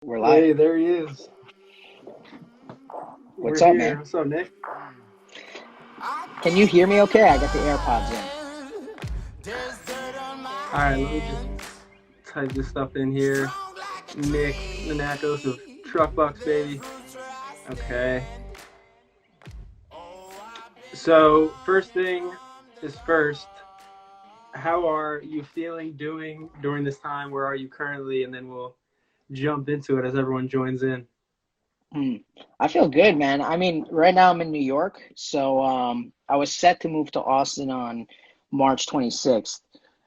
We're live. Hey, there he is. What's We're up, here. man? What's up, Nick? Can you hear me okay? I got the AirPods in. All right, let me just type this stuff in here. Nick Nanakos of TruckBux, baby. Okay. So, first thing is first. How are you feeling, doing during this time? Where are you currently? And then we'll jump into it as everyone joins in. Hmm. I feel good, man. I mean, right now I'm in New York, so I was set to move to Austin on March 26th,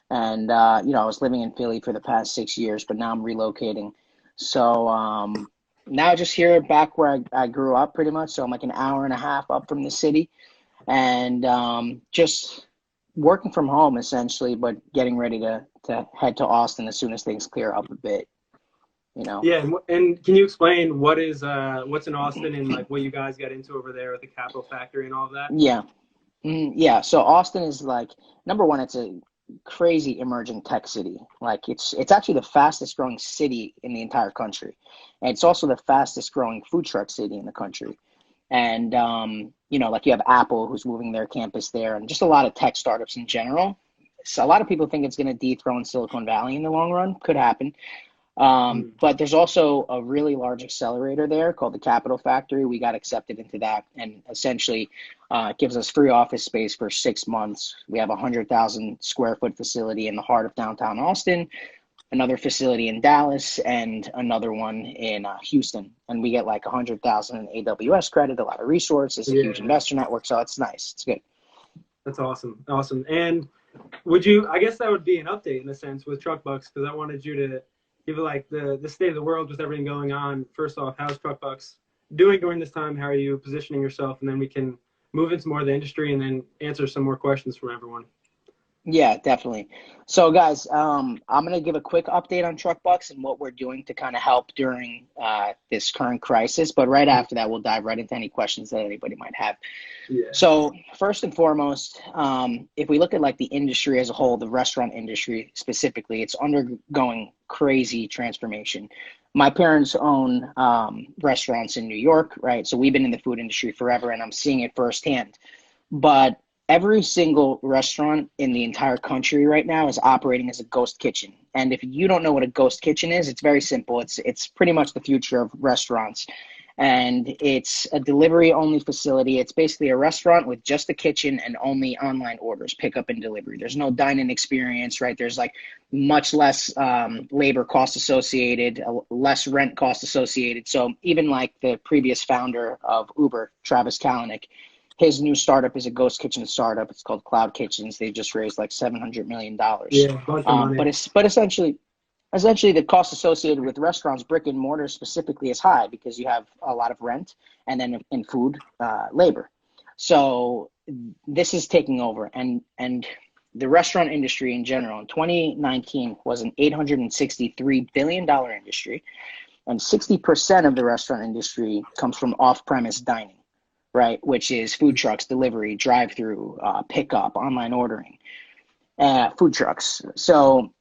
and I was living in Philly for the past 6 years, but now I'm relocating. So now just here back where I grew up, pretty much. So I'm like an hour and a half up from the city, and just working from home essentially, but getting ready to head to Austin as soon as things clear up a bit, you know. Yeah, and can you explain what's in Austin and like what you guys got into over there with the Capital Factory and all of that? Yeah. Yeah. So Austin is like number one, it's a crazy emerging tech city. Like it's actually the fastest growing city in the entire country. And it's also the fastest growing food truck city in the country. And like you have Apple who's moving their campus there and just a lot of tech startups in general. So a lot of people think it's going to dethrone Silicon Valley in the long run. Could happen. Mm. But there's also a really large accelerator there called the Capital Factory. We got accepted into that, and essentially it gives us free office space for 6 months. We have a 100,000 square foot facility in the heart of downtown Austin, another facility in Dallas, and another one in Houston. And we get like 100,000 in AWS credit, a lot of resources, a huge Yeah, investor network. So it's nice. It's good. that's awesome. Awesome. And would you, I guess that would be an update in a sense with TruckBux because I wanted you to give like the state of the world with everything going on. First off, how's TruckBux doing during this time? How are you positioning yourself? And then we can move into more of the industry and then answer some more questions from everyone. Yeah, definitely. So, guys, I'm going to give a quick update on TruckBux and what we're doing to kind of help during this current crisis. But right after that, we'll dive right into any questions that anybody might have. Yeah. So, first and foremost, if we look at like the industry as a whole, the restaurant industry specifically, it's undergoing crazy transformation. My parents own restaurants in New York, right? So we've been in the food industry forever, and I'm seeing it firsthand. But every single restaurant in the entire country right now is operating as a ghost kitchen. And if you don't know what a ghost kitchen is, it's very simple. It's pretty much the future of restaurants. And it's a delivery only facility. It's basically a restaurant with just a kitchen and only online orders, pickup and delivery. There's no dine-in experience, right? There's like much less labor cost associated, less rent cost associated. So even like the previous founder of Uber, Travis Kalanick, his new startup is a ghost kitchen startup. It's called Cloud Kitchens. They just raised like $700 million. Yeah, a bunch of money. But essentially the cost associated with restaurants, brick and mortar specifically, is high because you have a lot of rent and then in food, labor. So this is taking over, and the restaurant industry in general in 2019 was an $863 billion industry, and 60% of the restaurant industry comes from off-premise dining, right? Which is food trucks, delivery, drive-through, pickup, online ordering, food trucks. So,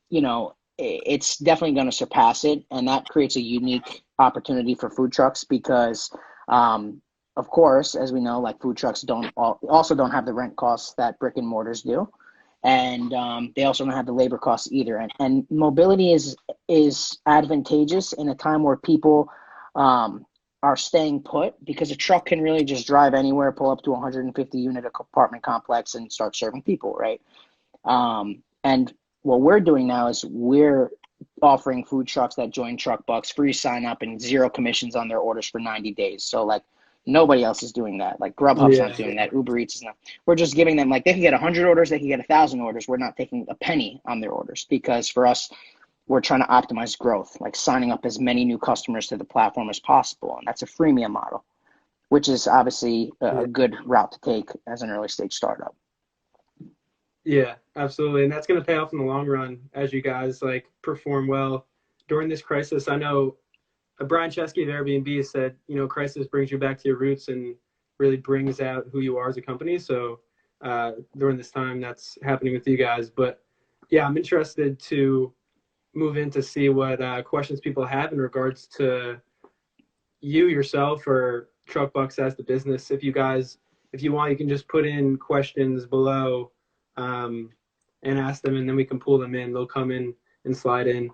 it's definitely going to surpass it. And that creates a unique opportunity for food trucks because, of course, as we know, like food trucks also don't have the rent costs that brick and mortars do. And they also don't have the labor costs either. And mobility is advantageous in a time where people are staying put because a truck can really just drive anywhere, pull up to a 150 unit apartment complex and start serving people, right? And what we're doing now is we're offering food trucks that join TruckBux free sign up and zero commissions on their orders for 90 days. So like nobody else is doing that. Like Grubhub's not Yeah, doing yeah, that. Uber Eats is not. We're just giving them like they can get 100 orders, they can get 1,000 orders. We're not taking a penny on their orders because for us, we're trying to optimize growth, like signing up as many new customers to the platform as possible. And that's a freemium model, which is obviously yeah. a good route to take as an early stage startup. Yeah, absolutely. And that's going to pay off in the long run as you guys like perform well during this crisis. I know Brian Chesky of Airbnb said, crisis brings you back to your roots and really brings out who you are as a company. So during this time, that's happening with you guys. But yeah, I'm interested to move in to see what questions people have in regards to you yourself or TruckBux as the business. If you want, you can just put in questions below and ask them, and then we can pull them in. They'll come in and slide in.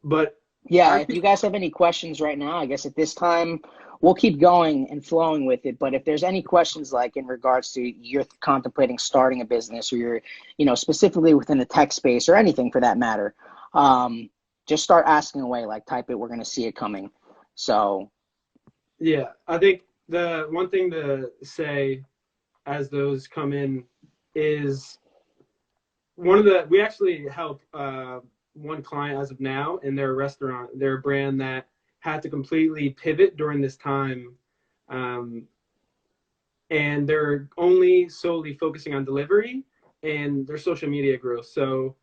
But Yeah, if actually, you guys have any questions right now, I guess at this time we'll keep going and flowing with it. But if there's any questions like in regards to you're contemplating starting a business or you're, specifically within the tech space or anything for that matter, just start asking away, like type it, we're going to see it coming. So, yeah, I think the one thing to say as those come in is we actually help one client as of now in their restaurant, their brand that had to completely pivot during this time. And they're only solely focusing on delivery and their social media growth. So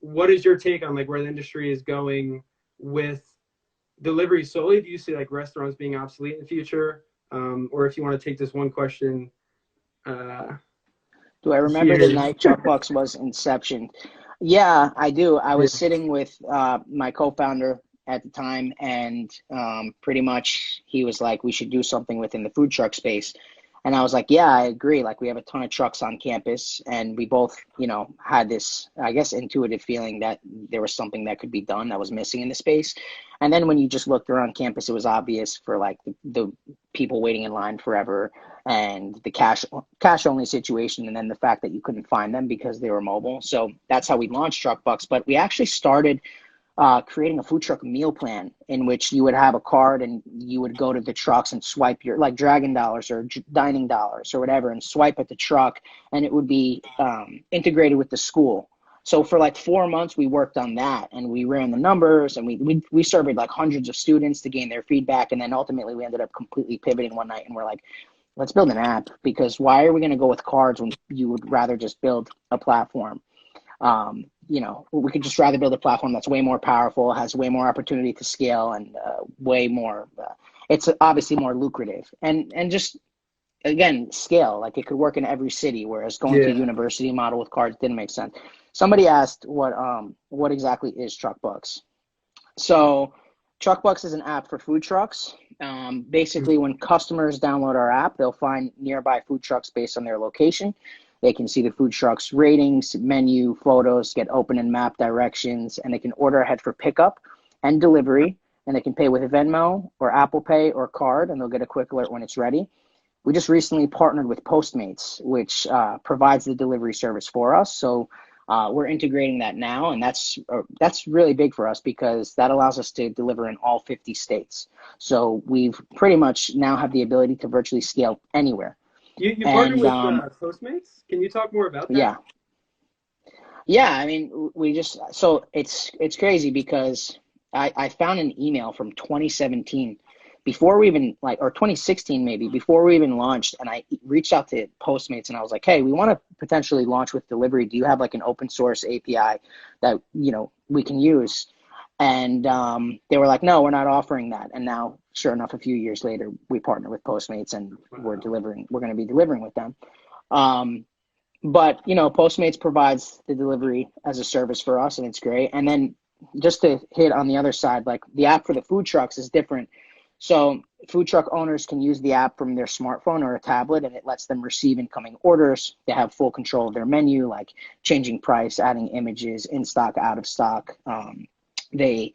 what is your take on like where the industry is going with delivery solely? Do you see like restaurants being obsolete in the future? Or if you want to take this one question, do I remember the here's night TruckBux was inception? Yeah, I do. I yeah. was sitting with my co-founder at the time, and pretty much he was like, we should do something within the food truck space. And I was like, yeah, I agree. Like, we have a ton of trucks on campus, and we both, had this, I guess, intuitive feeling that there was something that could be done that was missing in the space. And then when you just looked around campus, it was obvious for like the people waiting in line forever and the cash only situation, and then the fact that you couldn't find them because they were mobile. So that's how we launched TruckBux. But we actually started creating a food truck meal plan in which you would have a card and you would go to the trucks and swipe your like Dragon Dollars or Dining Dollars or whatever and swipe at the truck, and it would be integrated with the school. So for like 4 months, we worked on that and we ran the numbers and we surveyed like hundreds of students to gain their feedback. And then ultimately we ended up completely pivoting one night and we're like, let's build an app, because why are we going to go with cards when you would rather just build a platform? We could just rather build a platform that's way more powerful, has way more opportunity to scale, and way more. It's obviously more lucrative, and just again scale. Like it could work in every city, whereas going to a Yeah. university model with cards didn't make sense. Somebody asked what exactly is TruckBux. So TruckBux is an app for food trucks. Basically, when customers download our app, they'll find nearby food trucks based on their location. They can see the food truck's ratings, menu, photos, get open and map directions, and they can order ahead for pickup and delivery. And they can pay with Venmo or Apple Pay or card, and they'll get a quick alert when it's ready. We just recently partnered with Postmates, which provides the delivery service for us. So we're integrating that now, and that's really big for us because that allows us to deliver in all 50 states. So we've pretty much now have the ability to virtually scale anywhere. You partner And with Postmates? Can you talk more about that? yeah, yeah. I mean, so it's crazy because I found an email from 2017 before we even or 2016 maybe, before we even launched, and I reached out to Postmates and I was like, hey, we want to potentially launch with delivery. Do you have like an open source API that we can use? And they were like, no, we're not offering that. And now, sure enough, a few years later, we partner with Postmates and we're going to be delivering with them. But Postmates provides the delivery as a service for us, and it's great. And then just to hit on the other side, like the app for the food trucks is different. So food truck owners can use the app from their smartphone or a tablet, and it lets them receive incoming orders. They have full control of their menu, like changing price, adding images, in stock, out of stock. They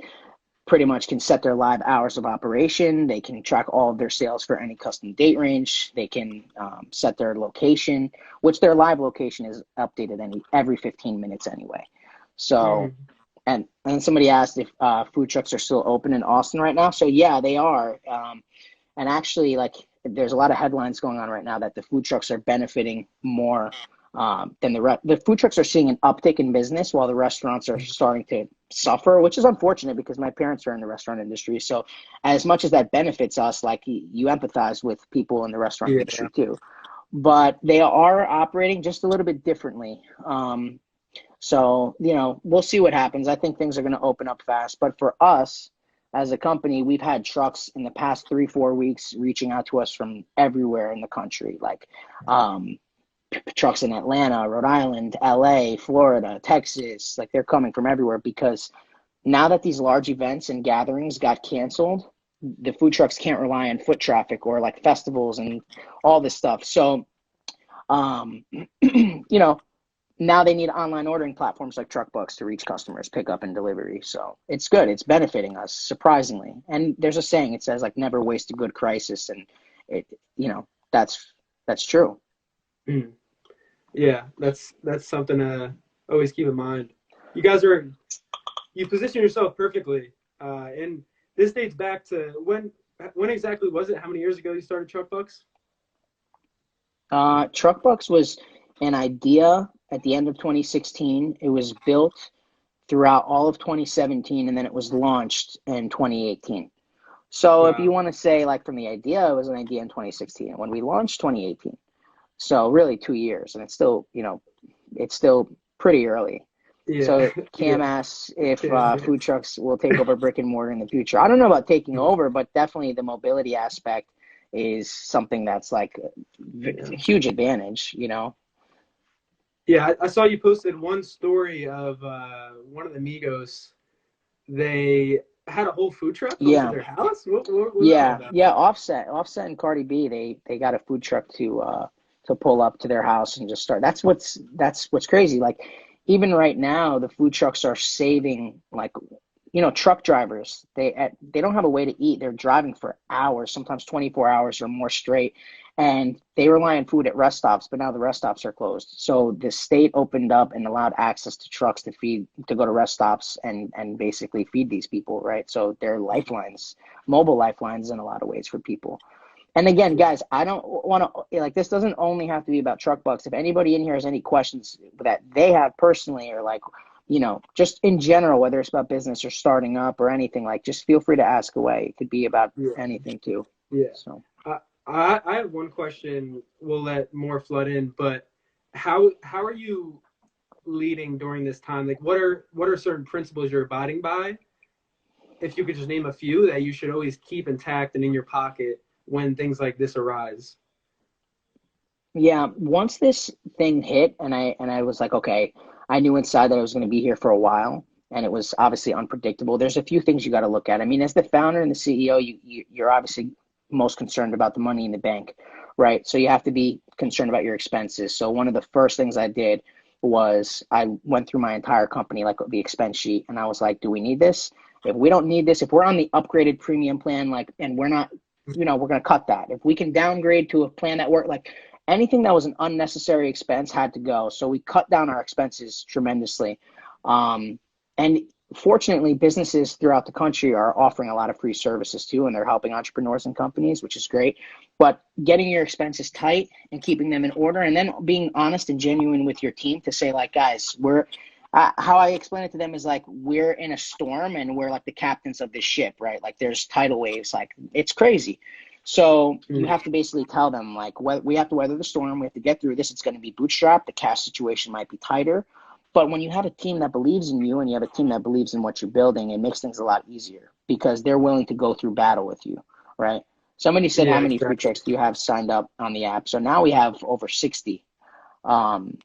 pretty much can set their live hours of operation. They can track all of their sales for any custom date range. They can set their location, which their live location is updated every 15 minutes anyway. So, and somebody asked if food trucks are still open in Austin right now. So yeah, they are. And actually, like, there's a lot of headlines going on right now that the food trucks are benefiting more than the food trucks are seeing an uptick in business while the restaurants are starting to suffer, which is unfortunate because my parents are in the restaurant industry. So as much as that benefits us, like you empathize with people in the restaurant industry too, but they are operating just a little bit differently. So, we'll see what happens. I think things are going to open up fast, but for us as a company, we've had trucks in the past 3-4 weeks reaching out to us from everywhere in the country. Like, trucks in Atlanta, Rhode Island, LA, Florida, Texas, like they're coming from everywhere because now that these large events and gatherings got canceled, the food trucks can't rely on foot traffic or like festivals and all this stuff. So, you know, now they need online ordering platforms like TruckBux to reach customers, pickup and delivery. So it's good. It's benefiting us surprisingly. And there's a saying, it says like never waste a good crisis. And it, you know, that's true. Mm. Yeah, that's something to always keep in mind. You guys are you position yourself perfectly, and this dates back to when exactly was it? How many years ago you started TruckBux? TruckBux was an idea at the end of 2016. It was built throughout all of 2017, and then it was launched in 2018. So if you Wow. want to say like from the idea, it was an idea in 2016. And when we launched 2018. So really 2 years, and it's still, you know, it's still pretty early. Yeah, So Cam yeah, asks if yeah, food trucks will take over brick and mortar in the future. I don't know about taking over, but definitely the mobility aspect is something that's like a yeah. huge advantage, you know? Yeah, I saw you posted one story of one of the Migos. They had a whole food truck close to Yeah, their house. What was that all yeah, about? yeah. Offset, and Cardi B, they got a food truck to pull up to their house and just start. That's what's crazy. Like even right now, the food trucks are saving like truck drivers. They don't have a way to eat. They're driving for hours, sometimes 24 hours or more straight, and they rely on food at rest stops. But now the rest stops are closed. So the state opened up and allowed access to trucks to go to rest stops and basically feed these people, right? So they're lifelines, mobile lifelines in a lot of ways for people. And again, guys, I don't want to like this doesn't only have to be about TruckBux. If anybody in here has any questions that they have personally or like, just in general, whether it's about business or starting up or anything, like just feel free to ask away. It could be about Yeah, anything too. yeah. So I have one question. We'll let more flood in, but how are you leading during this time? Like, what are certain principles you're abiding by? If you could just name a few that you should always keep intact and in your pocket when things like this arise. yeah, once this thing hit and I was like, okay, I knew inside that I was going to be here for a while and it was obviously unpredictable. There's a few things you got to look at. I mean, as the founder and the CEO, you're obviously most concerned about the money in the bank, right? So you have to be concerned about your expenses. So one of the first things I did was I went through my entire company, like the expense sheet, and I was like, do we need this? If we don't need this, if we're on the upgraded premium plan, like, and we're not, we're going to cut that. If we can downgrade to a plan that work, like anything that was an unnecessary expense had to go. So we cut down our expenses tremendously. And fortunately, businesses throughout the country are offering a lot of free services too, and they're helping entrepreneurs and companies, which is great. But getting your expenses tight and keeping them in order, and then being honest and genuine with your team to say, like, guys, how I explain it to them is like, we're in a storm and we're like the captains of this ship, right? Like there's tidal waves, like it's crazy. So you Mm. have to basically tell them like, we have to weather the storm. We have to get through this. It's going to be bootstrapped. The cash situation might be tighter. But when you have a team that believes in you and you have a team that believes in what you're building, it makes things a lot easier because they're willing to go through battle with you, right? Somebody said, Yeah, how many food exactly. trucks do you have signed up on the app? So now we have over 60. Um,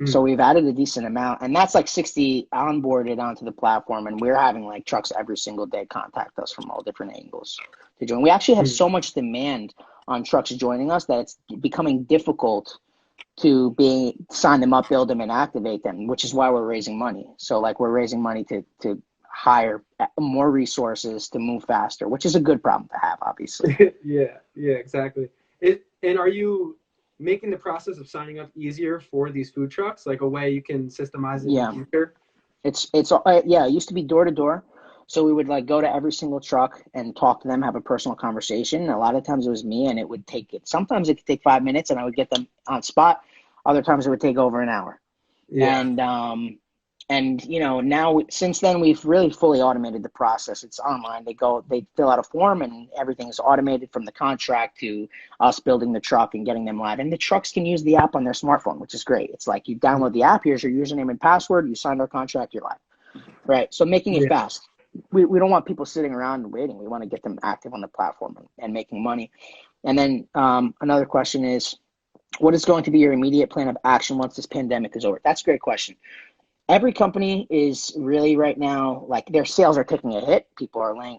so Mm. we've added a decent amount, and that's like 60 onboarded onto the platform, and we're having like trucks every single day contact us from all different angles to join. We actually have Mm. so much demand on trucks joining us that it's becoming difficult to be sign them up, build them, and activate them, which is why we're raising money. So like we're raising money to hire more resources to move faster, which is a good problem to have, obviously. Yeah, yeah, exactly. And are you making the process of signing up easier for these food trucks, like a way you can systemize it in the Yeah, future? yeah. It used to be door to door, so we would like go to every single truck and talk to them, have a personal conversation. A lot of times it was me, and it would take it. Sometimes it could take 5 minutes, and I would get them on spot. Other times it would take over an hour. Yeah. And now since then we've really fully automated the process. It's online. They fill out a form, and everything is automated from the contract to us building the truck and getting them live. And the trucks can use the app on their smartphone, which is great. It's like you download the app, here's your username and password, you signed our contract, you're live. Right. So making it Yeah. fast. We don't want people sitting around and waiting. We want to get them active on the platform and making money. And then another question is, What is going to be your immediate plan of action once this pandemic is over? That's a great question. Every company is really right now, like their sales are taking a hit. People are a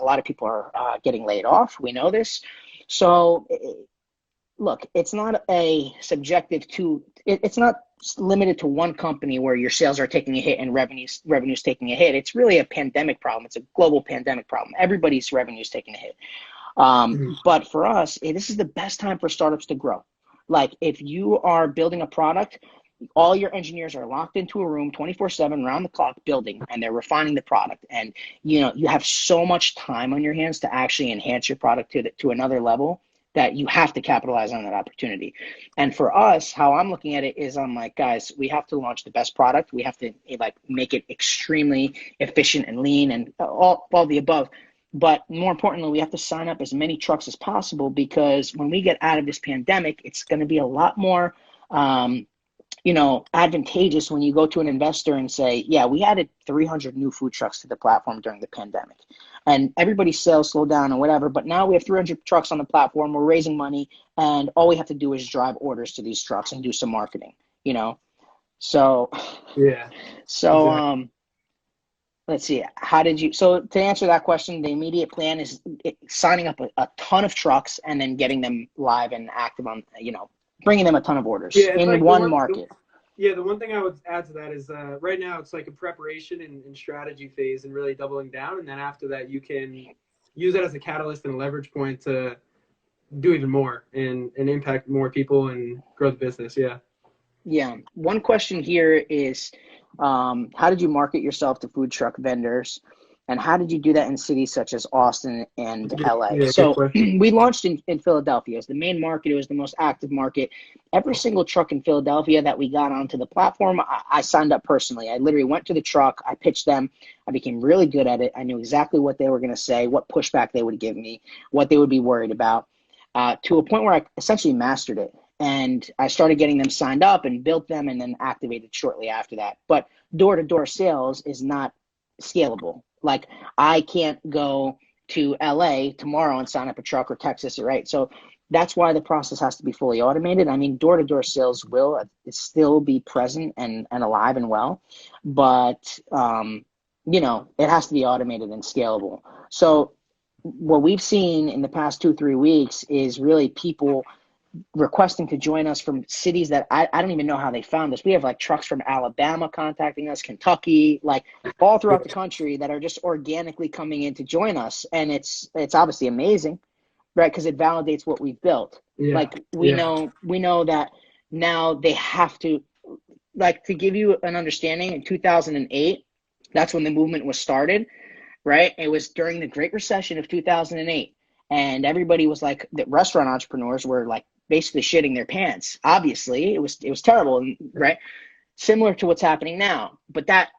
lot of people are getting laid off. We know this. So look, it's not a subjective to, it's not limited to one company where your sales are taking a hit and revenues taking a hit. It's really a pandemic problem. It's a global pandemic problem. Everybody's revenue is taking a hit. But for us, this is the best time for startups to grow. Like if you are building a product, all your engineers are locked into a room 24/7 around the clock building, and they're refining the product. And you have so much time on your hands to actually enhance your product to another level that you have to capitalize on that opportunity. And for us, how I'm looking at it is I'm like, guys, we have to launch the best product. We have to like make it extremely efficient and lean and all the above. But more importantly, we have to sign up as many trucks as possible, because when we get out of this pandemic, it's going to be a lot more advantageous when you go to an investor and say, yeah, we added 300 new food trucks to the platform during the pandemic, and everybody's sales slowed down or whatever, but now we have 300 trucks on the platform, we're raising money, and all we have to do is drive orders to these trucks and do some marketing, So, Yeah. so, Exactly. let's see, so to answer that question, the immediate plan is signing up a ton of trucks and then getting them live and active on, bringing them a ton of orders Yeah, it's in like one market. the one thing I would add to that is right now it's like a preparation and strategy phase and really doubling down. And then after that, you can use that as a catalyst and a leverage point to do even more and impact more people and grow the business. Yeah. Yeah. One question here is, how did you market yourself to food truck vendors? And how did you do that in cities such as Austin and LA? Yeah, good So question. we launched in Philadelphia as the main market. It was the most active market. Every single truck in Philadelphia that we got onto the platform, I signed up personally. I literally went to the truck. I pitched them. I became really good at it. I knew exactly what they were going to say, what pushback they would give me, what they would be worried about, to a point where I essentially mastered it. And I started getting them signed up and built them and then activated shortly after that. But door-to-door sales is not scalable. Like I can't go to LA tomorrow and sign up a truck, or Texas, right? So that's why the process has to be fully automated. I mean, door-to-door sales will still be present and alive and well, but it has to be automated and scalable. So what we've seen in the past 2-3 weeks is really people requesting to join us from cities that I don't even know how they found us. We have like trucks from Alabama contacting us, Kentucky, like all throughout the country that are just organically coming in to join us. And it's obviously amazing, right? Because it validates what we've built. Yeah. Like we know that now they have to, like, to give you an understanding, in 2008, that's when the movement was started, right? It was during the Great Recession of 2008. And everybody was like, the restaurant entrepreneurs were like basically shitting their pants. Obviously, it was terrible, right? Similar to what's happening now. But that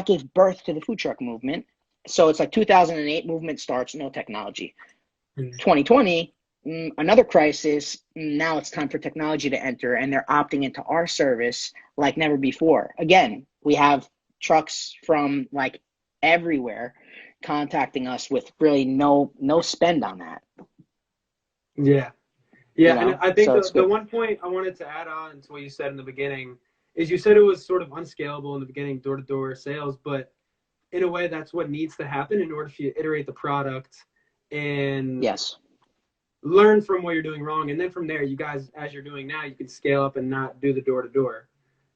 gave birth to the food truck movement. So it's like 2008 movement starts, no technology. 2020, another crisis. Now it's time for technology to enter, and they're opting into our service like never before. Again, we have trucks from like everywhere contacting us with really no spend on that. Yeah. Yeah. And I think So the one point I wanted to add on to what you said in the beginning is you said it was sort of unscalable in the beginning, door-to-door sales, but in a way that's what needs to happen in order for you to iterate the product and yes, learn from what you're doing wrong. And then from there, you guys, as you're doing now, you can scale up and not do the door-to-door.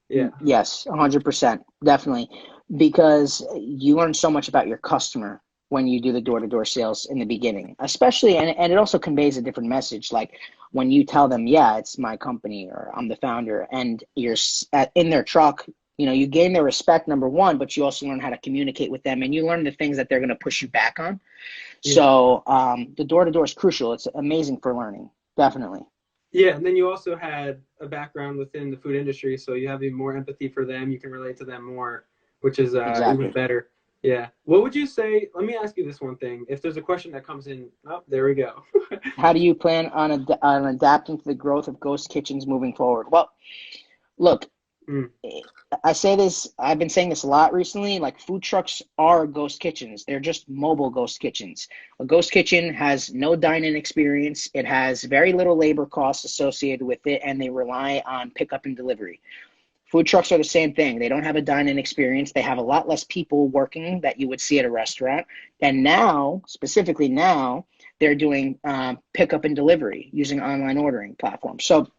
Yeah. Yes, 100%, definitely, because you learn so much about your customer when you do the door-to-door sales in the beginning, especially, and it also conveys a different message. Like when you tell them, yeah, it's my company, or I'm the founder, and you're in their truck, you gain their respect, number one, but you also learn how to communicate with them, and you learn the things that they're going to push you back on. Yeah. So the door-to-door is crucial. It's amazing for learning, definitely. Yeah, and then you also had a background within the food industry, so you have even more empathy for them. You can relate to them more, which is even Exactly. better. Yeah. What would you say? Let me ask you this one thing. If there's a question that comes in, oh, there we go. How do you plan on adapting to the growth of ghost kitchens moving forward? Well, look, Mm. I say this, I've been saying this a lot recently, like food trucks are ghost kitchens. They're just mobile ghost kitchens. A ghost kitchen has no dine-in experience. It has very little labor costs associated with it, and they rely on pickup and delivery. Food trucks are the same thing. They don't have a dine-in experience. They have a lot less people working that you would see at a restaurant. And now, specifically now, they're doing pickup and delivery using online ordering platforms. So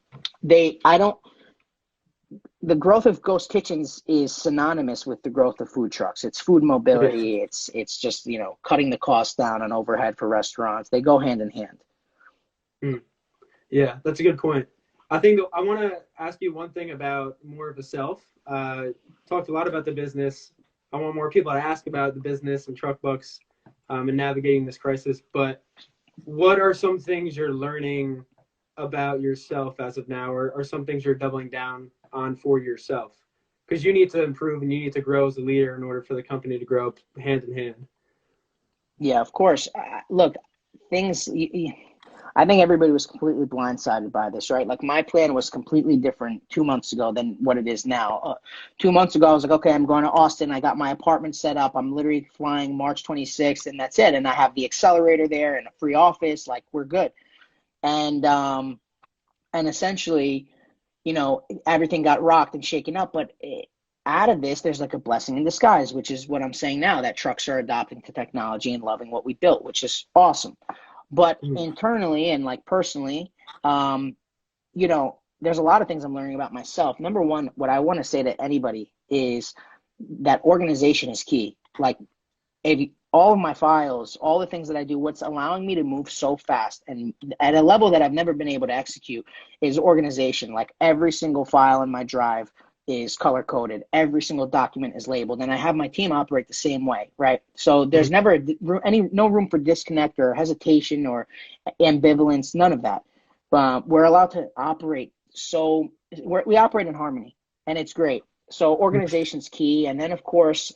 I don't, the growth of ghost kitchens is synonymous with the growth of food trucks. It's food It is. mobility. It's just, cutting the cost down on overhead for restaurants. They go hand in hand. Mm. Yeah, that's a good point. I think I want to ask you one thing about more of a self. Talked a lot about the business. I want more people to ask about the business and TruckBux and navigating this crisis. But what are some things you're learning about yourself as of now, or some things you're doubling down on for yourself? Because you need to improve and you need to grow as a leader in order for the company to grow hand in hand. Yeah, of course. Look, things. I think everybody was completely blindsided by this, right? Like my plan was completely different 2 months ago than what it is now. 2 months ago, I was like, okay, I'm going to Austin. I got my apartment set up. I'm literally flying March 26th, and that's it. And I have the accelerator there and a free office. Like we're good. And essentially, everything got rocked and shaken up. But out of this, there's like a blessing in disguise, which is what I'm saying now, that trucks are adopting to technology and loving what we built, which is awesome. But Mm. internally and like personally, there's a lot of things I'm learning about myself. Number one, what I want to say to anybody is that organization is key. Like all of my files, all the things that I do, what's allowing me to move so fast and at a level that I've never been able to execute is organization. Like every single file in my drive is color coded. Every single document is labeled, and I have my team operate the same way, right? So there's never no room for disconnect or hesitation or ambivalence, none of that. We're allowed to operate, so we operate in harmony, and it's great. So organization's key, and then of course,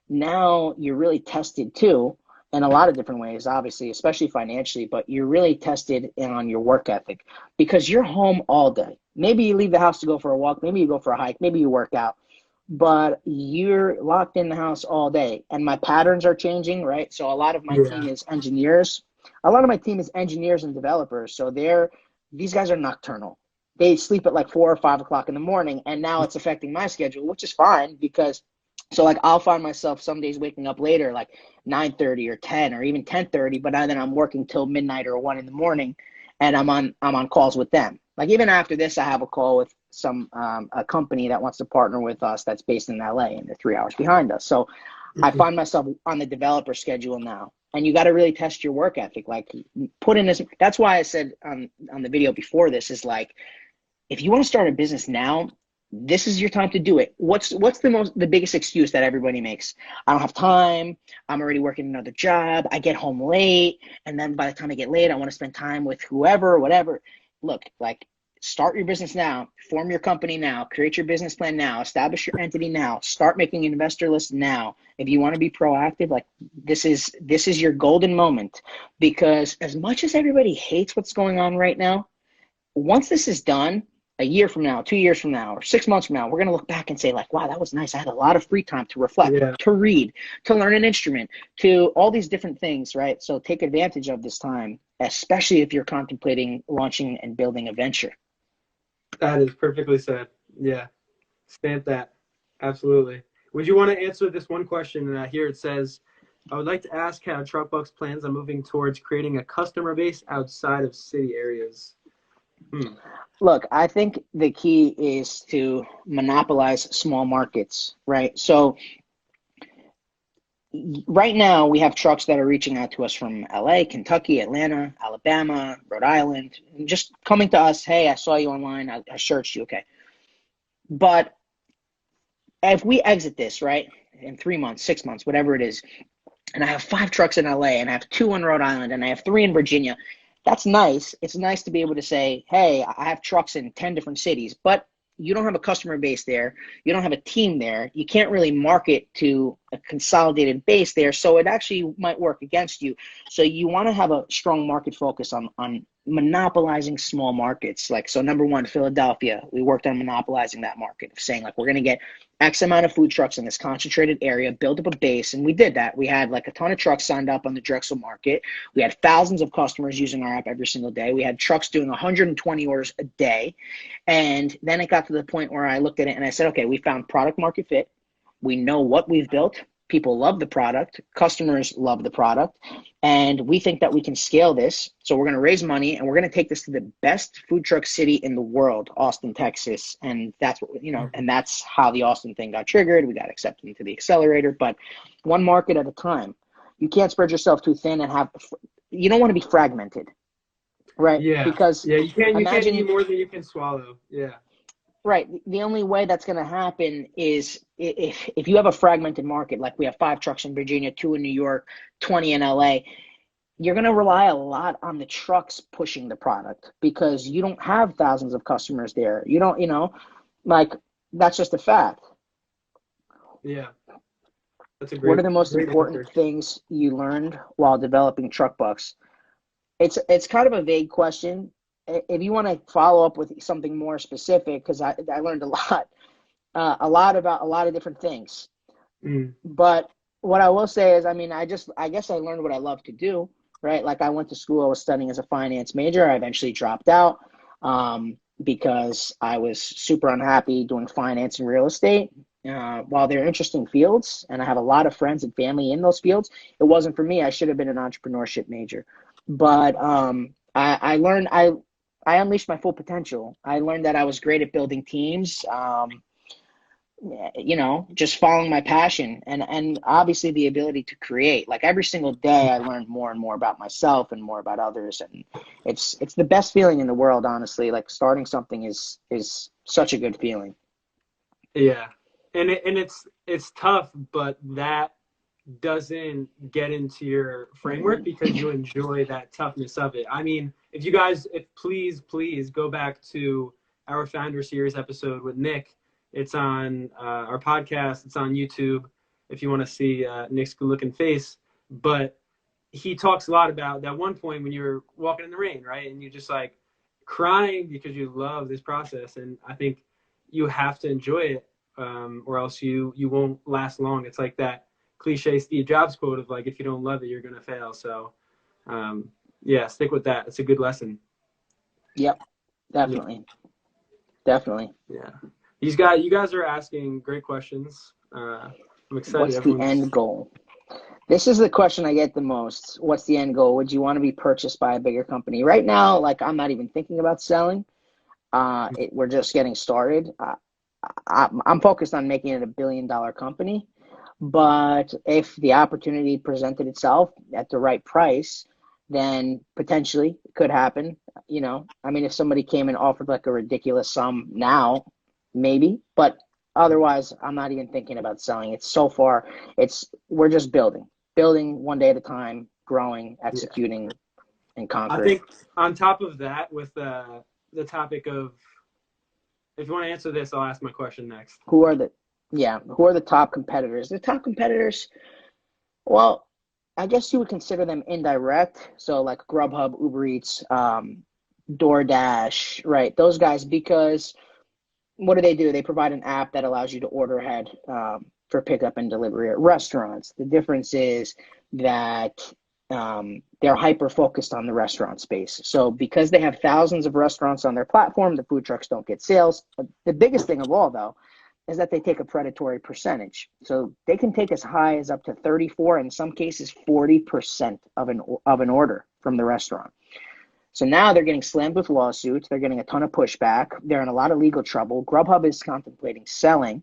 now you're really tested too in a lot of different ways, obviously, especially financially, but you're really tested on your work ethic because you're home all day. Maybe you leave the house to go for a walk, maybe you go for a hike, maybe you work out, but you're locked in the house all day. And my patterns are changing, right? So a lot of my Yeah. team is engineers. A lot of my team is engineers and developers. So these guys are nocturnal. They sleep at like 4 or 5 o'clock in the morning, and now it's affecting my schedule, which is fine because so like I'll find myself some days waking up later, like 9:30 or 10 or even 10:30, but then I'm working till midnight or 1 in the morning, and I'm on calls with them. Like even after this, I have a call with a company that wants to partner with us that's based in LA, and they're 3 hours behind us. So I find myself on the developer schedule now, and you got to really test your work ethic. Like put in this. That's why I said on the video before this is like, if you want to start a business now, this is your time to do it. What's the biggest excuse that everybody makes? I don't have time. I'm already working another job. I get home late, and then by the time I get late, I want to spend time with whoever, whatever. Look, like start your business now, form your company now, create your business plan now, establish your entity now, start making an investor list now. If you want to be proactive, like this is your golden moment, because as much as everybody hates what's going on right now, once this is done, a year from now, 2 years from now, or 6 months from now, we're going to look back and say like, wow, that was nice. I had a lot of free time to reflect, Yeah. to read, to learn an instrument, to all these different things, right? So take advantage of this time, especially if you're contemplating launching and building a venture. That is perfectly said. Yeah. Stamp that. Absolutely. Would you want to answer this one question? Here it says, I would like to ask how TruckBux plans on moving towards creating a customer base outside of city areas. Look, I think the key is to monopolize small markets, right? So right now we have trucks that are reaching out to us from LA, Kentucky, Atlanta, Alabama, Rhode Island, just coming to us. Hey, I saw you online. I searched you. Okay. But if we exit this, right, in 3 months, 6 months, whatever it is, and I have 5 trucks in LA and I have 2 in Rhode Island and I have 3 in Virginia, that's nice. It's nice to be able to say, hey, I have trucks in 10 different cities, but you don't have a customer base there. You don't have a team there. You can't really market to a consolidated base there. So it actually might work against you. So you want to have a strong market focus on monopolizing small markets. Like, so number one, Philadelphia, we worked on monopolizing that market, saying like, we're going to get X amount of food trucks in this concentrated area, build up a base. And we did that. We had like a ton of trucks signed up on the Drexel market. We had thousands of customers using our app every single day. We had trucks doing 120 orders a day. And then it got to the point where I looked at it and I said, okay, we found product market fit. We know what we've built. People love the product. Customers love the product. And we think that we can scale this. So we're going to raise money and we're going to take this to the best food truck city in the world, Austin, Texas. And that's what, and that's how the Austin thing got triggered. We got accepted into the accelerator, but one market at a time. You can't spread yourself too thin and you don't want to be fragmented, right? Yeah. Because you can't eat more than you can swallow. Yeah. Right. The only way that's going to happen is if you have a fragmented market, like we have 5 trucks in Virginia, 2 in New York, 20 in LA, you're going to rely a lot on the trucks pushing the product because you don't have thousands of customers there. You don't, like, that's just a fact. Yeah. That's a great, what are the most important things you learned while developing TruckBux? It's kind of a vague question. If you want to follow up with something more specific, because I learned a lot about a lot of different things. But what I will say is, I mean, I guess I learned what I love to do, right? Like I went to school, I was studying as a finance major. I eventually dropped out because I was super unhappy doing finance and real estate. While they're interesting fields, and I have a lot of friends and family in those fields, it wasn't for me. I should have been an entrepreneurship major. But I learned, I unleashed my full potential. I learned that I was great at building teams, just following my passion and obviously the ability to create. Like every single day I learned more and more about myself and more about others. And it's the best feeling in the world, honestly. Like starting something is such a good feeling. Yeah. And it's tough, but that doesn't get into your framework because you enjoy that toughness of it. I mean, if please go back to our Founder Series episode with Nick. It's on our podcast. It's on YouTube if you want to see Nick's good looking face. But he talks a lot about that one point when you're walking in the rain, right? And you're just like crying because you love this process. And I think you have to enjoy it or else you won't last long. It's like that cliche Steve Jobs quote of like, if you don't love it, you're going to fail. So yeah, stick with that. It's a good lesson. Yep, definitely. Definitely. Yeah. You guys are asking great questions. I'm excited. What's the end goal? This is the question I get the most. What's the end goal? Would you want to be purchased by a bigger company? Right now, like I'm not even thinking about selling. We're just getting started. I'm focused on making it $1 billion company. But if the opportunity presented itself at the right price, then potentially it could happen. I mean, if somebody came and offered like a ridiculous sum now, maybe, but otherwise I'm not even thinking about selling. It's so far, we're just building one day at a time, growing, executing, and conquering. I think on top of that, with the topic of, if you want to answer this, I'll ask my question next. Who are the top competitors? The top competitors, well, I guess you would consider them indirect. So like Grubhub, Uber Eats, DoorDash, right? Those guys, because what do? They provide an app that allows you to order ahead for pickup and delivery at restaurants. The difference is that they're hyper-focused on the restaurant space. So because they have thousands of restaurants on their platform, the food trucks don't get sales. But the biggest thing of all, though, is that they take a predatory percentage. So they can take as high as up to 34, in some cases 40% of an order from the restaurant. So now they're getting slammed with lawsuits. They're getting a ton of pushback. They're in a lot of legal trouble. Grubhub is contemplating selling,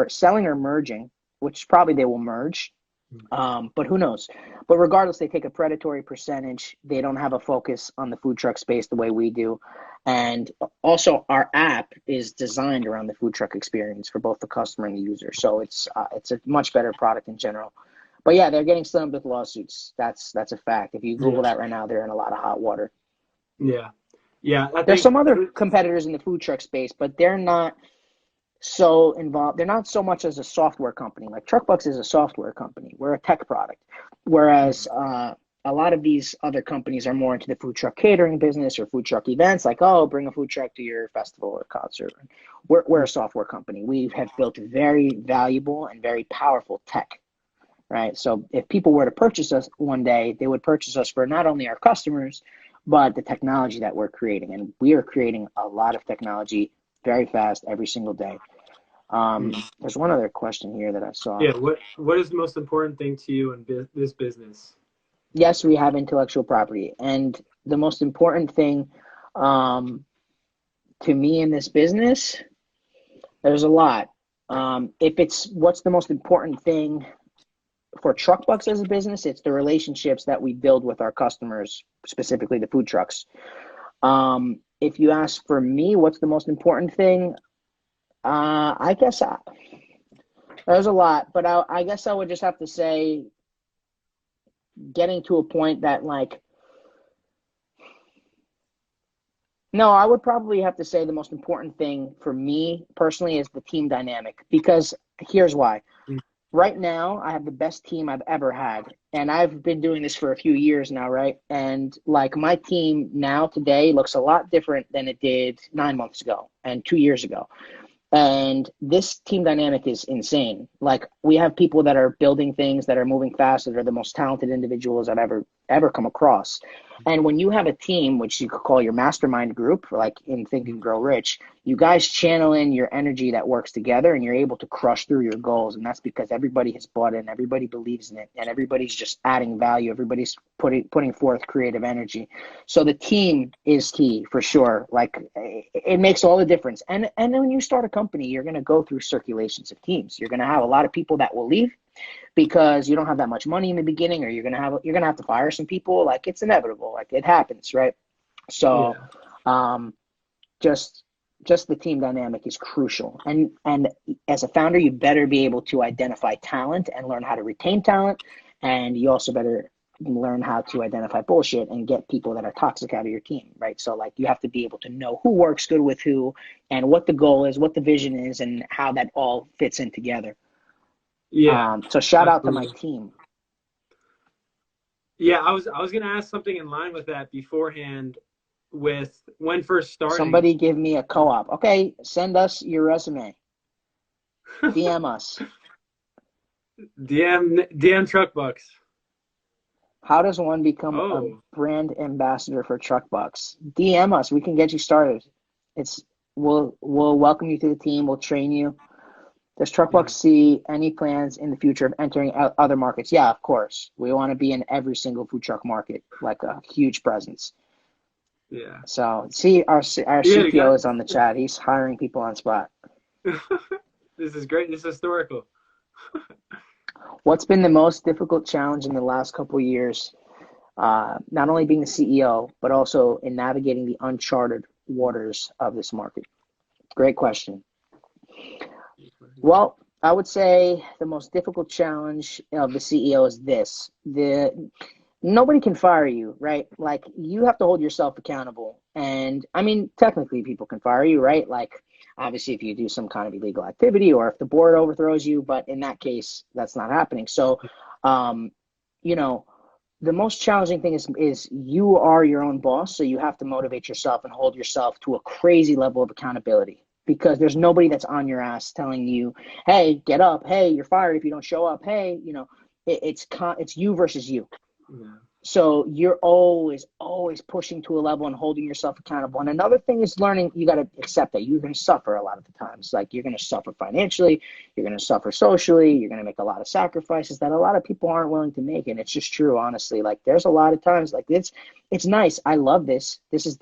selling or merging, which probably they will merge. But who knows? But regardless, they take a predatory percentage. They don't have a focus on the food truck space the way we do. And also our app is designed around the food truck experience for both the customer and the user. So it's a much better product in general. But yeah, they're getting slammed with lawsuits. That's a fact. If you Google that right now, they're in a lot of hot water. Yeah. There's some other competitors in the food truck space, but they're not so involved. They're not so much as a software company. Like TruckBux is a software company. We're a tech product. Whereas a lot of these other companies are more into the food truck catering business or food truck events, like, oh, bring a food truck to your festival or concert. We're a software company. We have built very valuable and very powerful tech, right? So if people were to purchase us one day, they would purchase us for not only our customers, but the technology that we're creating. And we are creating a lot of technology very fast every single day. There's one other question here that I saw. Yeah. What is the most important thing to you in this business? Yes, we have intellectual property. And the most important thing to me in this business, there's a lot. If it's what's the most important thing for TruckBux as a business, it's the relationships that we build with our customers, specifically the food trucks. If you ask for me, what's the most important thing? I guess there's a lot, but I guess I would just have to say getting to a point that no, I would probably have to say the most important thing for me personally is the team dynamic, because here's why. Right now, I have the best team I've ever had, and I've been doing this for a few years now, right? And my team now today looks a lot different than it did 9 months ago and 2 years ago. And this team dynamic is insane. We have people that are building things that are moving fast, that are the most talented individuals I've ever come across. And when you have a team, which you could call your mastermind group, like in Think and Grow Rich, you guys channel in your energy that works together and you're able to crush through your goals. And that's because everybody has bought in, everybody believes in it, and everybody's just adding value. Everybody's putting forth creative energy. So the team is key for sure. It makes all the difference. And then when you start a company, you're going to go through circulations of teams. You're going to have a lot of people that will leave because you don't have that much money in the beginning, or you're gonna have to fire some people. It's inevitable. It happens, right? So, just the team dynamic is crucial. And as a founder, you better be able to identify talent and learn how to retain talent, and you also better learn how to identify bullshit and get people that are toxic out of your team, right? So you have to be able to know who works good with who, and what the goal is, what the vision is, and how that all fits in together. Yeah. So shout out to my team. Yeah, I was gonna ask something in line with that beforehand. With when first starting, somebody give me a co-op. Okay, send us your resume. DM us. DM TruckBux. How does one become a brand ambassador for TruckBux? DM us. We can get you started. We'll welcome you to the team. We'll train you. Does TruckBux see any plans in the future of entering other markets? Yeah, of course. We want to be in every single food truck market, a huge presence. Yeah. So, see, our CTO is on the chat. He's hiring people on spot. This is great. This is historical. What's been the most difficult challenge in the last couple of years? Not only being the CEO, but also in navigating the uncharted waters of this market. Great question. Well, I would say the most difficult challenge of the CEO is this. Nobody can fire you, right? You have to hold yourself accountable. And I mean, technically people can fire you, right? Obviously if you do some kind of illegal activity or if the board overthrows you, but in that case, that's not happening. So, the most challenging thing is you are your own boss. So you have to motivate yourself and hold yourself to a crazy level of accountability, because there's nobody that's on your ass telling you, hey, get up. Hey, you're fired if you don't show up. Hey, it's you versus you. Yeah. So you're always pushing to a level and holding yourself accountable. And another thing is learning, you got to accept that you're going to suffer a lot of the times. You're going to suffer financially, you're going to suffer socially, you're going to make a lot of sacrifices that a lot of people aren't willing to make. And it's just true, honestly. There's a lot of times it's nice. I love this. This is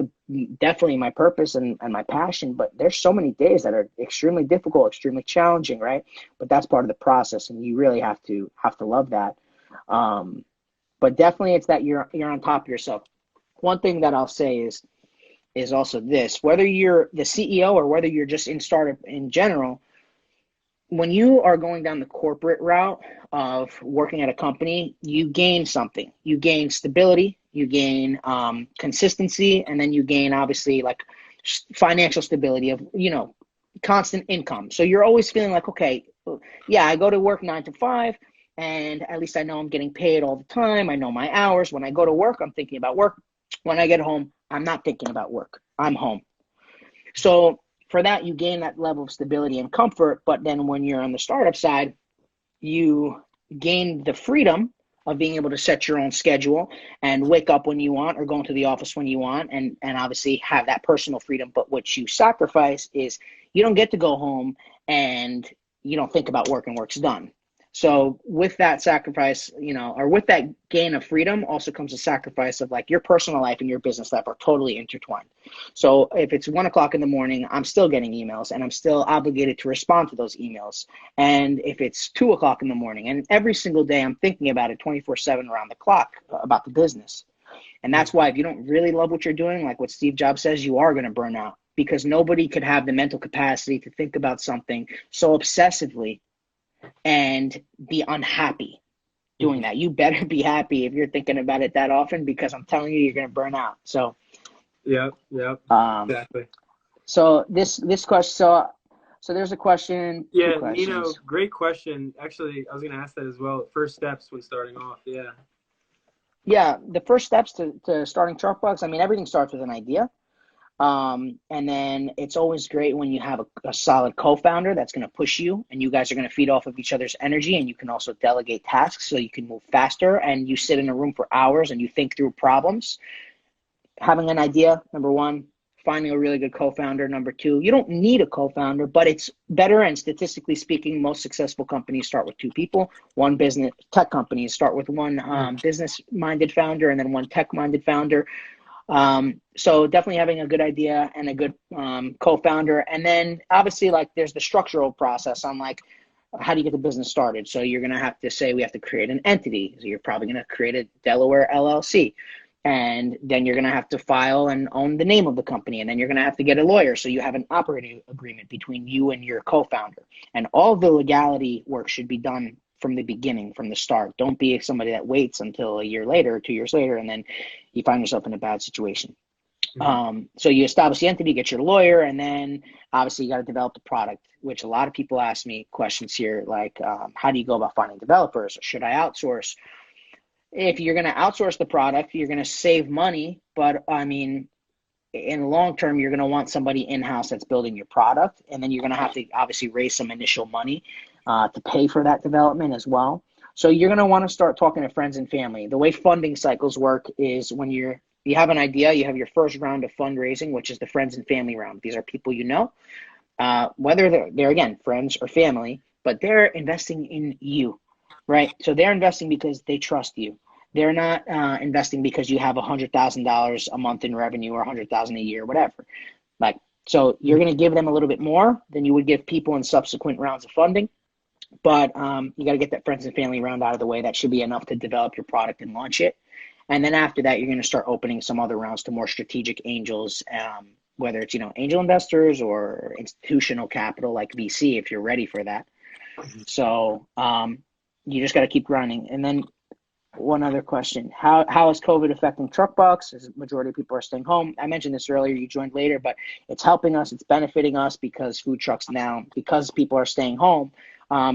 definitely my purpose and my passion, but there's so many days that are extremely difficult, extremely challenging, right? But that's part of the process, and you really have to love that. But definitely it's that you're on top of yourself. One thing that I'll say is also this: whether you're the CEO or whether you're just in startup in general, when you are going down the corporate route of working at a company, you gain something. You gain stability, you gain consistency, and then you gain obviously financial stability of, constant income. So you're always feeling like, okay, yeah, I go to work 9 to 5, and at least I know I'm getting paid all the time. I know my hours. When I go to work, I'm thinking about work. When I get home, I'm not thinking about work. I'm home. So for that, you gain that level of stability and comfort. But then when you're on the startup side, you gain the freedom of being able to set your own schedule and wake up when you want or go into the office when you want, and obviously have that personal freedom. But what you sacrifice is you don't get to go home and you don't think about work and work's done. So with that sacrifice, or with that gain of freedom also comes a sacrifice of like your personal life and your business life are totally intertwined. So if it's 1 o'clock in the morning, I'm still getting emails and I'm still obligated to respond to those emails. And if it's 2 o'clock in the morning, and every single day I'm thinking about it 24/7 around the clock about the business. And that's why if you don't really love what you're doing, like what Steve Jobs says, you are going to burn out, because nobody could have the mental capacity to think about something so obsessively and be unhappy doing that. You better be happy if you're thinking about it that often, because I'm telling you, you're going to burn out. So, yeah, exactly. So this question, so there's a question. Yeah, two questions. Nino, great question. Actually, I was going to ask that as well. First steps when starting off. Yeah. Yeah, the first steps to starting TruckBux, I mean, everything starts with an idea. And then it's always great when you have a solid co-founder that's going to push you, and you guys are going to feed off of each other's energy, and you can also delegate tasks so you can move faster, and you sit in a room for hours and you think through problems. Having an idea, number one. Finding a really good co-founder, number two. You don't need a co-founder, but it's better, and statistically speaking, most successful companies start with 2 people. One business, tech companies start with one business-minded founder and then one tech-minded founder. So definitely having a good idea and a good co-founder. And then obviously, like, there's the structural process on like, how do you get the business started? So you're going to have to say we have to create an entity. So you're probably going to create a Delaware LLC. And then you're going to have to file and own the name of the company. And then you're going to have to get a lawyer. So you have an operating agreement between you and your co-founder. And all of the legality work should be done from the beginning, from the start. Don't be somebody that waits until a year later, 2 years later, and then you find yourself in a bad situation. So you establish the entity, get your lawyer, and then obviously you got to develop the product, which a lot of people ask me questions here, like, how do you go about finding developers? Or should I outsource? If you're going to outsource the product, you're going to save money. But I mean, in the long term, you're going to want somebody in-house that's building your product. And then you're going to have to obviously raise some initial money to pay for that development as well. So you're going to want to start talking to friends and family. The way funding cycles work is when you have an idea, you have your first round of fundraising, which is the friends and family round. These are people you know, whether they're again, friends or family, but they're investing in you. Right. So they're investing because they trust you. They're not investing because you have $100,000 a month in revenue or $100,000 a year, whatever. Like, so you're going to give them a little bit more than you would give people in subsequent rounds of funding. But you got to get that friends and family round out of the way. That should be enough to develop your product and launch it. And then after that, you're going to start opening some other rounds to more strategic angels, whether it's, angel investors or institutional capital like VC, if you're ready for that. So, you just got to keep grinding. And then one other question, how is COVID affecting TruckBux? As the majority of people are staying home. I mentioned this earlier, you joined later, but it's helping us, it's benefiting us, because food trucks now, because people are staying home,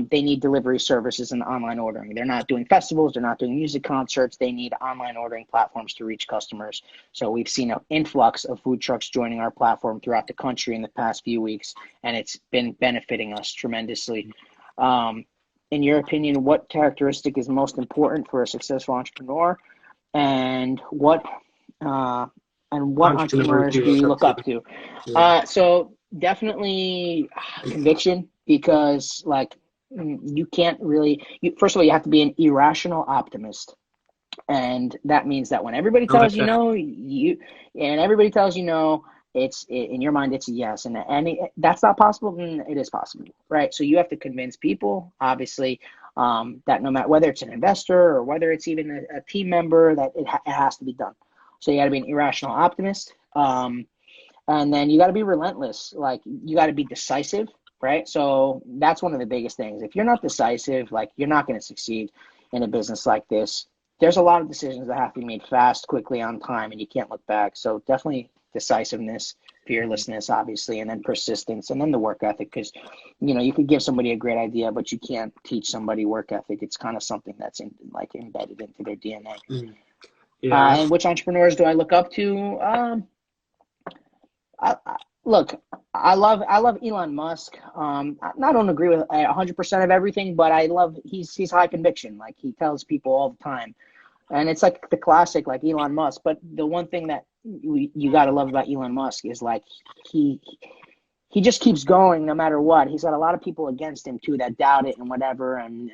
they need delivery services and online ordering. They're not doing festivals, they're not doing music concerts, they need online ordering platforms to reach customers. So we've seen an influx of food trucks joining our platform throughout the country in the past few weeks, and it's been benefiting us tremendously. In your opinion, what characteristic is most important for a successful entrepreneur, and what entrepreneurs do you look up to? So definitely conviction, because like you can't really. First of all, you have to be an irrational optimist, and that means that when everybody tells you no, everybody tells you no. It's in your mind, it's a yes, and that's not possible. Then it is possible, right? So you have to convince people, obviously, that no matter whether it's an investor or whether it's even a team member, that it has to be done. So you got to be an irrational optimist, and then you got to be relentless. Like, you got to be decisive, right? So that's one of the biggest things. If you're not decisive, like, you're not going to succeed in a business like this. There's a lot of decisions that have to be made fast, quickly, on time, and you can't look back. So definitely decisiveness fearlessness, obviously, and then persistence, and then the work ethic. Because, you could give somebody a great idea, but you can't teach somebody work ethic. It's kind of something that's embedded into their DNA. Yeah. And which entrepreneurs do I look up to? Look, I love Elon Musk. I don't agree with 100% of everything, but I love he's high conviction. Like, he tells people all the time, and it's like the classic, like Elon Musk. But the one thing that you got to love about Elon Musk is, like, he just keeps going no matter what. He's got a lot of people against him too that doubt it and whatever, and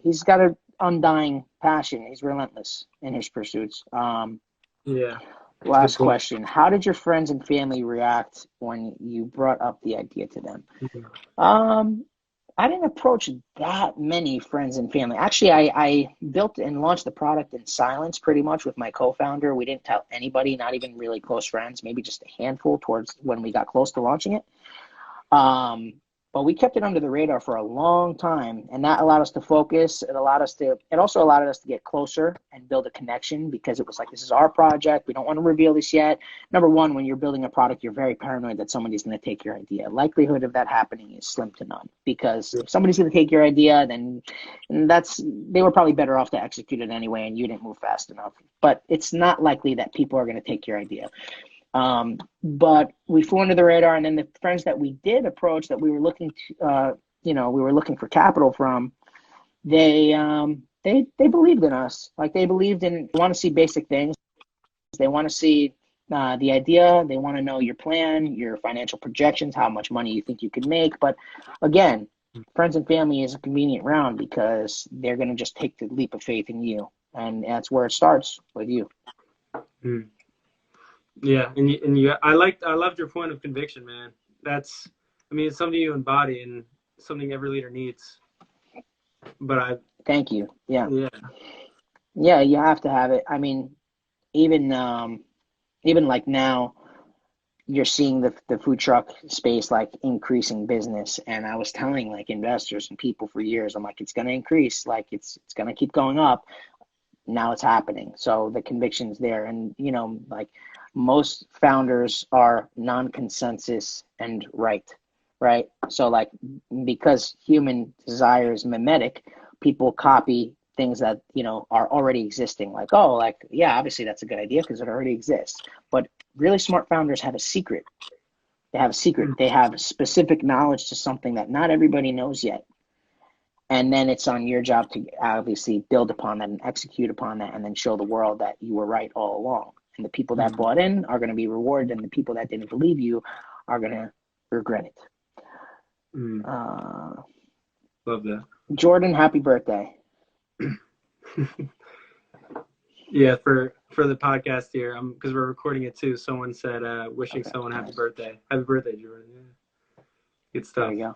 he's got an undying passion. He's relentless in his pursuits. Yeah. Last question. How did your friends and family react when you brought up the idea to them? I didn't approach that many friends and family. Actually, I built and launched the product in silence pretty much with my co-founder. We didn't tell anybody, not even really close friends, maybe just a handful towards when we got close to launching it. But we kept it under the radar for a long time, and that allowed us to focus. It also allowed us to get closer and build a connection, because it was like, this is our project. We don't want to reveal this yet. Number one, when you're building a product, you're very paranoid that somebody's going to take your idea. Likelihood of that happening is slim to none, because if somebody's going to take your idea, then they were probably better off to execute it anyway, and you didn't move fast enough. But it's not likely that people are going to take your idea. But we flew under the radar, and then the friends that we did approach that we were looking to, we were looking for capital from, they believed in us. Like, they want to see basic things. They want to see the idea. They want to know your plan, your financial projections, how much money you think you could make. But again, friends and family is a convenient round, because they're going to just take the leap of faith in you. And that's where it starts, with you. Yeah, and I loved your point of conviction, man. It's something you embody and something every leader needs. But Thank you. Yeah. Yeah, You have to have it. I mean, even like now, you're seeing the food truck space, like, increasing business. And I was telling, like, investors and people for years, I'm like, it's going to increase, like, it's going to keep going up. Now it's happening. So the conviction's there. And, like, most founders are non-consensus and right? So, like, because human desire is mimetic, people copy things that, are already existing. Like, oh, like, yeah, obviously that's a good idea because it already exists. But really smart founders have a secret. They have a secret. They have specific knowledge to something that not everybody knows yet. And then it's on your job to obviously build upon that and execute upon that, and then show the world that you were right all along. And the people that bought in are going to be rewarded, and the people that didn't believe you are going to regret it. Love that. Jordan, happy birthday. Yeah, for the podcast here, because we're recording it too. Someone said, wishing someone happy birthday. Happy birthday, Jordan. Yeah. Good stuff. There you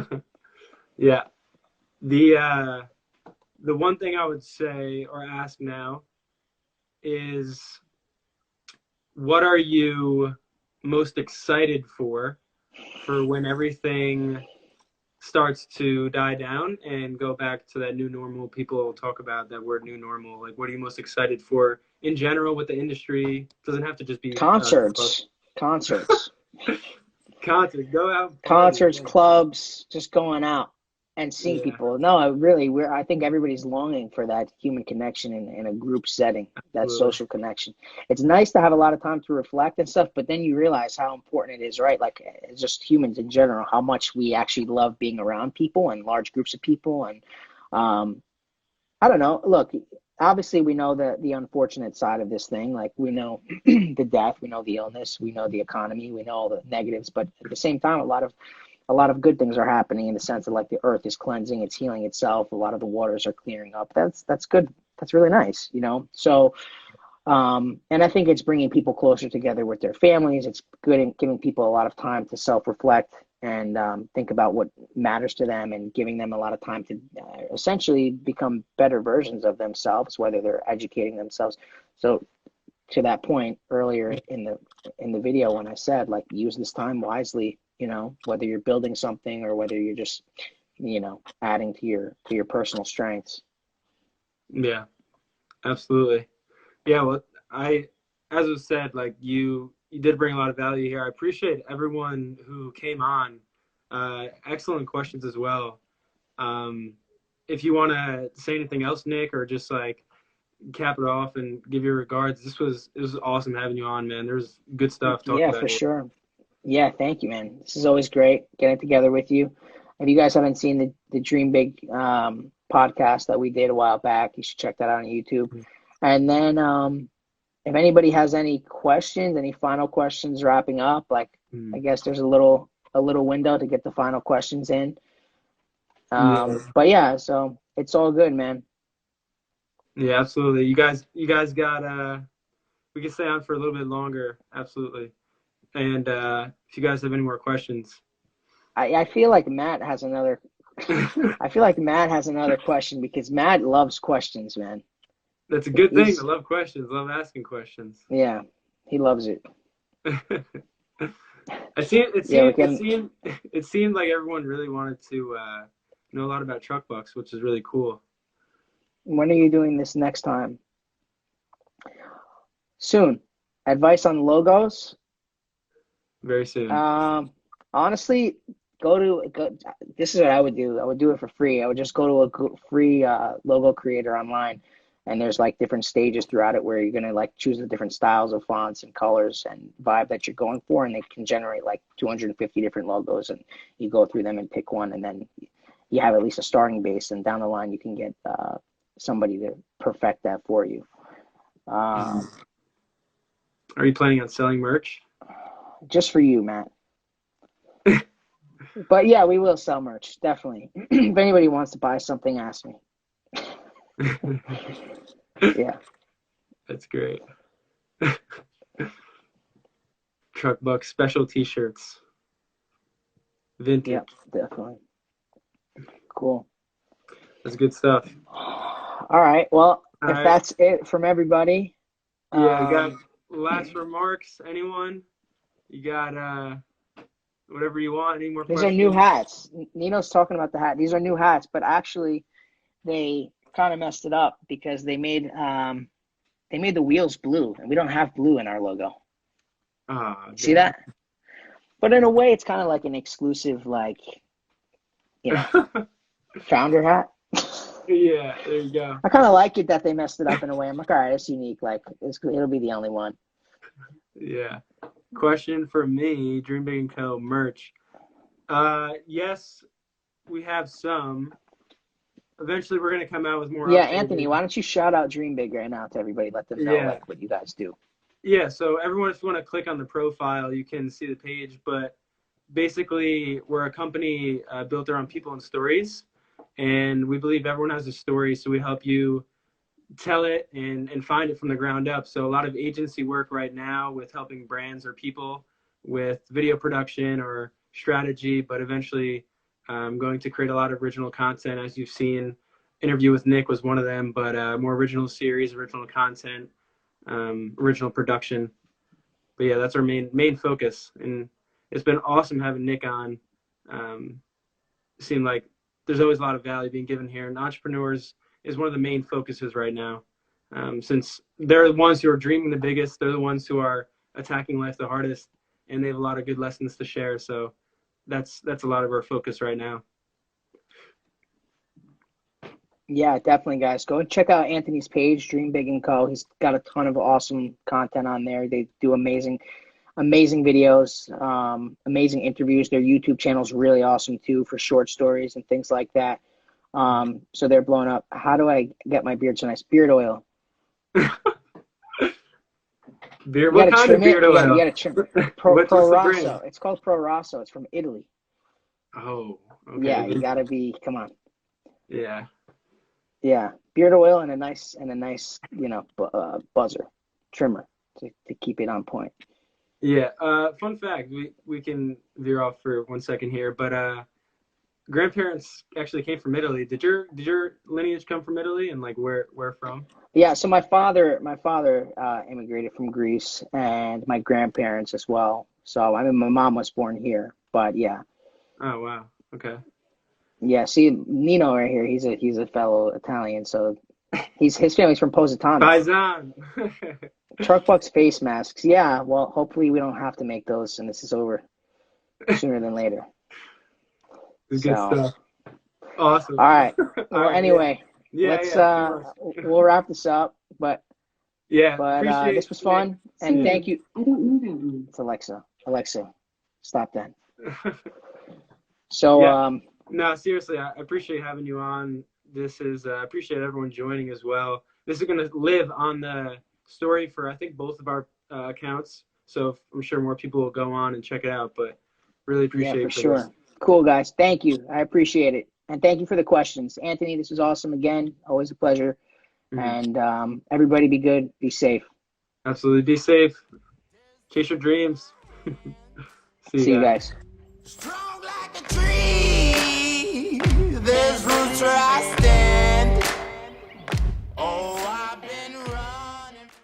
go. Yeah. The one thing I would say or ask now is, what are you most excited for when everything starts to die down and go back to that new normal? People talk about that word, new normal. Like, what are you most excited for in general with the industry? Doesn't have to just be concerts. Concerts. Go out. Concerts, clubs, just going out and seeing people. No, I think everybody's longing for that human connection in a group setting, that social connection. It's nice to have a lot of time to reflect and stuff, but then you realize how important it is, right? Like, just humans in general, how much we actually love being around people and large groups of people. And I don't know. Look, obviously we know the unfortunate side of this thing. Like, we know the death, we know the illness, we know the economy, we know all the negatives, but at the same time, a lot of good things are happening, in the sense that, like, the earth is cleansing, it's healing itself. A lot of the waters are clearing up. That's good. That's really nice, So, and I think it's bringing people closer together with their families. It's good in giving people a lot of time to self-reflect and think about what matters to them, and giving them a lot of time to essentially become better versions of themselves, whether they're educating themselves. So, to that point earlier in the video, when I said, like, use this time wisely, whether you're building something or whether you're just, adding to your personal strengths. Yeah, absolutely. Yeah, well, as was said, like, you you did bring a lot of value here. I appreciate everyone who came on. Excellent questions as well. If you want to say anything else, Nick, or just like cap it off and give your regards, it was awesome having you on, man. There's good stuff talking Yeah, about for here. sure. Yeah, thank you, man. This is always great getting together with you. If you guys haven't seen the Dream Big podcast that we did a while back, you should check that out on YouTube. And then if anybody has any questions, any final questions wrapping up, like I guess there's a little window to get the final questions in. But yeah, so it's all good, man. Yeah, absolutely. You guys got we can stay on for a little bit longer, absolutely. And if you guys have any more questions. I feel like Matt has another question because Matt loves questions, man. That's a good thing. I love questions. Love asking questions. Yeah, he loves it. It seemed like everyone really wanted to know a lot about TruckBux, which is really cool. When are you doing this next time? Soon. Advice on logos? Very soon. Honestly, this is what I would do. I would do it for free. I would just go to a free logo creator online, and there's like different stages throughout it where you're gonna like choose the different styles of fonts and colors and vibe that you're going for, and they can generate like 250 different logos, and you go through them and pick one, and then you have at least a starting base, and down the line you can get somebody to perfect that for you. Are you planning on selling merch? Just for you, Matt. But yeah, we will sell merch, definitely. If anybody wants to buy something, ask me. Yeah. That's great. TruckBux special t-shirts. Vintage. Yeah, definitely. Cool. That's good stuff. All right. Well, if that's it from everybody. Yeah, you got last remarks, anyone? You got whatever you want. Any more questions? These are new hats. Nino's talking about the hat. These are new hats, but actually they kind of messed it up because they made the wheels blue, and we don't have blue in our logo. See that? But in a way, it's kind of like an exclusive, like, founder hat. Yeah, there you go. I kind of like it that they messed it up in a way. I'm like, all right, it's unique. Like, it'll be the only one. Yeah. Question for me, Dream Big & Co. merch. Yes, we have some. Eventually, we're going to come out with more. Yeah, Anthony, why don't you shout out Dream Big right now to everybody? Let them know like what you guys do. Yeah, so everyone, if you want to click on the profile, you can see the page. But basically, we're a company built around people and stories. And we believe everyone has a story, so we help you tell it and find it from the ground up. So a lot of agency work right now with helping brands or people with video production or strategy, but eventually I'm going to create a lot of original content. As you've seen, Interview with Nick was one of them, but more original series, original content, original production. But yeah, that's our main focus. And it's been awesome having Nick on. It seemed like there's always a lot of value being given here, and entrepreneurs is one of the main focuses right now. Since they're the ones who are dreaming the biggest, they're the ones who are attacking life the hardest, and they have a lot of good lessons to share. So that's a lot of our focus right now. Yeah, definitely, guys. Go and check out Anthony's page, Dream Big & Co. He's got a ton of awesome content on there. They do amazing videos, amazing interviews. Their YouTube channel is really awesome too for short stories and things like that. So they're blown up. How do I get my beard so nice? Beard oil. What kind of beard oil? You gotta trim it. Pro Rosso. It's called Pro Rosso. It's from Italy. Oh, okay. Yeah, you gotta be. Come on. Yeah. Yeah, beard oil and a nice buzzer trimmer to keep it on point. Yeah. Fun fact: we can veer off for 1 second here, but grandparents actually came from Italy. Did your lineage come from Italy, and like where from? Yeah, so my father immigrated from Greece, and my grandparents as well. So I mean, my mom was born here, but yeah. Oh wow. Okay. Yeah, see Nino right here. He's a fellow Italian, so his family's from Positano. Paisan. TruckBux face masks. Yeah, well, hopefully we don't have to make those, and this is over sooner than later. Good So, stuff. Awesome. all right. All Well, right, man. anyway, Yeah, let's yeah, of course. we'll wrap this up. But Yeah, this appreciate was Nick. fun, and thank you. It's Alexa. Alexa, stop that. So, Yeah. No, seriously, I appreciate having you on. This is I appreciate everyone joining as well. This is going to live on the story for I think both of our accounts. So I'm sure more people will go on and check it out. But really appreciate yeah, for it for this. sure. Cool, guys. Thank you. I appreciate it, and thank you for the questions, Anthony. This was awesome. Again, always a pleasure. Mm-hmm. And everybody, be good, be safe. Absolutely, be safe. Chase your dreams. See See you you guys. guys.